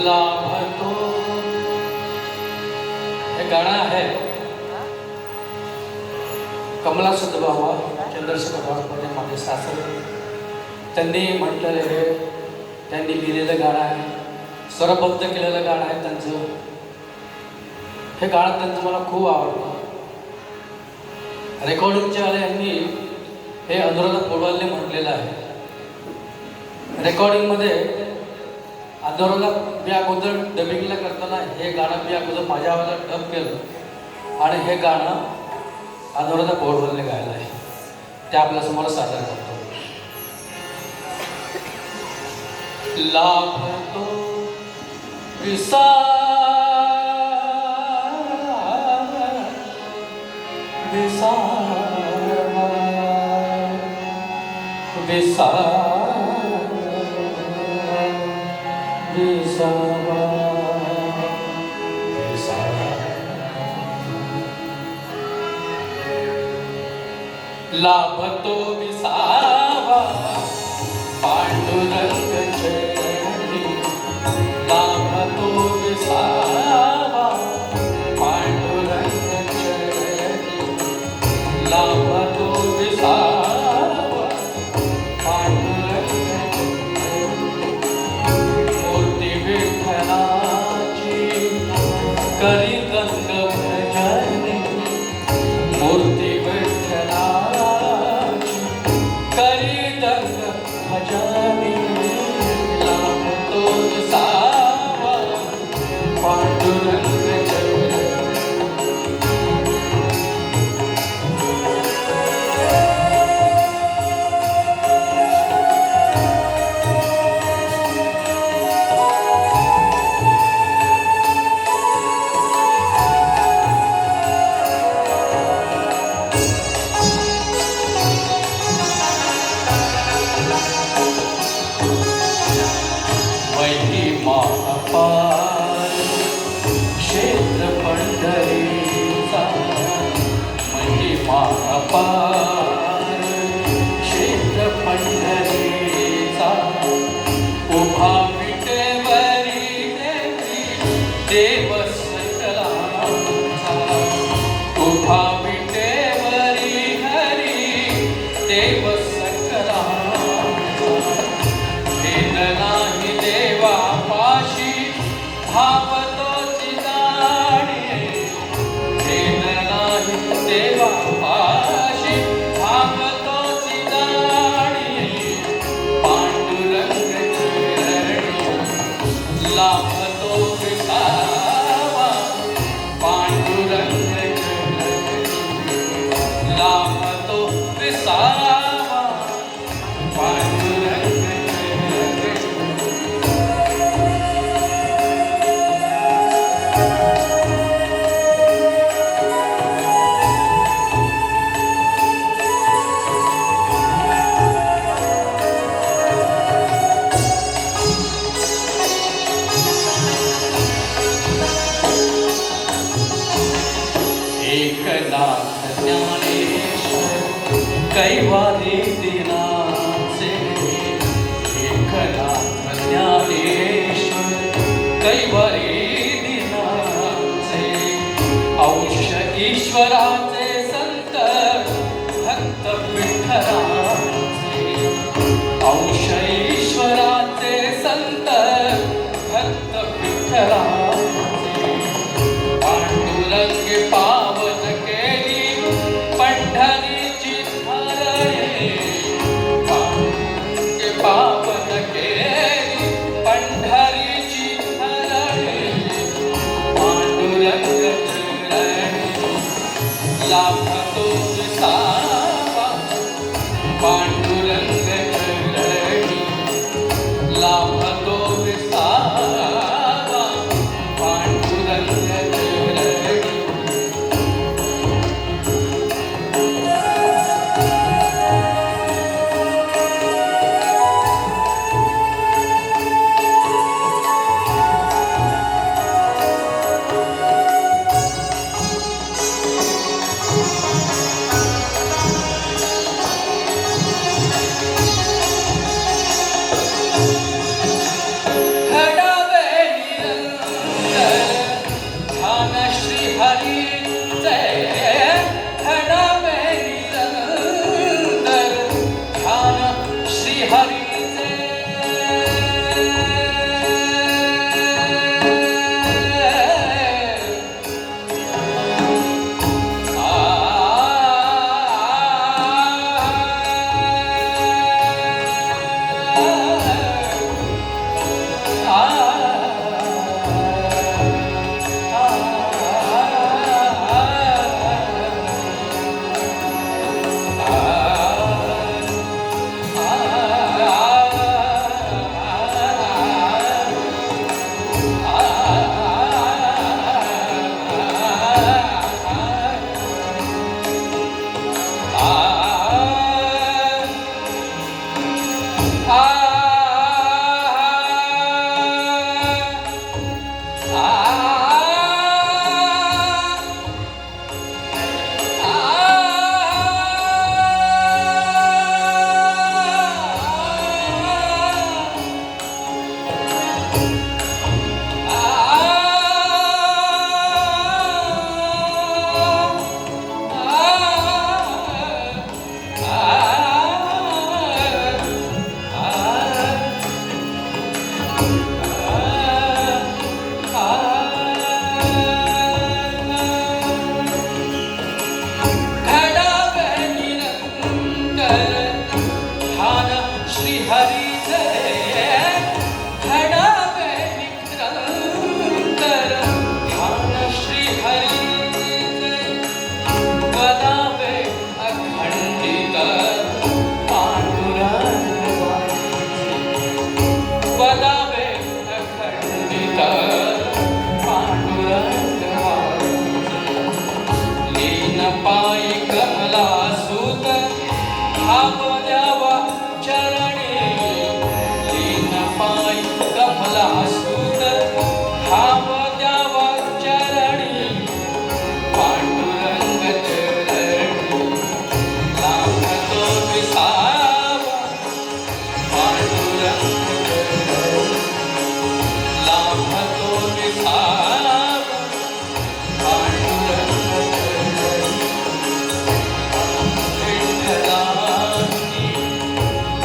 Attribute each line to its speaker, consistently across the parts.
Speaker 1: लाभतो हे गाणं आहे कमला सदभावा चंद्रशेखर माझे सासरे त्यांनी म्हटलेलं हे त्यांनी लिहिलेलं गाणं आहे, स्वरबद्ध केलेलं गाणं आहे त्यांचं. हे गाणं त्यांचं मला खूप आवडतं. रेकॉर्डिंगच्या आले यांनी हे अनुराधा पौडवालने म्हटलेलं आहे. रेकॉर्डिंगमध्ये अनुराधा मी अगोदर डबिंगला करताना हे गाणं मी अगोदर माझ्या आवाजात डब केलं आणि हे गाणं अनुराधा पौडवालने गायलं आहे. ते आपल्यासमोर सादर करतो. लाभतो विसावा विसावा विसावा विसावा लाभतो विसावा पांडुरंग चरणी. लाभतो विसावा पांडुरंग चरणी. लाभतो विसावा पांडुरंग चरणी. मूर्ती विठ्ठलाची करी गंग भजनी. मूर्ती विठ्ठलाची करी गंग भजनी. लाभतो विसावा पांडुरंग चरणी. महिमा अपार क्षेत्र पंढरीचा. महिमा अपार क्षेत्र पंढरीचा. उभा विटेवरी देव सकलांचा. उभा विटेवरी हरी देव सकलांचा. भेद नाही देवा पाशी भावतोची जाणी. भेद नाही देवा पाशी भावतोची जाणी. पांडुरंग चरणी. लाभतो विसावा पांडुरंग चरणी. लाभतो विसावा पांडुरंग. एकनाथ ज्ञानेश्वर कैवारी दिनाचे. एकनाथ ज्ञानेश्वर कैवारी दिनाचे. ईश्वराचे संत भक्त विठ्ठलाचे, अंश ईश्वराचे संत भक्त विठ्ठलाचे, पांडुरंग पावन केली पंढरीची धरणी, पांडुरंग पावन केली पंढरीची धरणी, पांडुरंग लाभतो विसावा पांडुरंग चरणी, लाभतो विसावा पांडुरंग चरणी.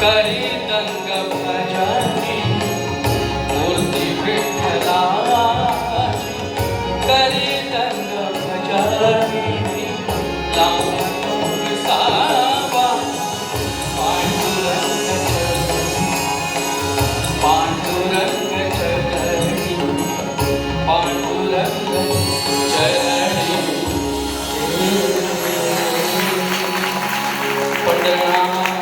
Speaker 1: करी दंग भजनी मूर्ती विठ्ठलाची, करी दंग भजनी लावतो विसावा पांडुरंग चरणी, पांडुरंग चरणी. पंढरनाथ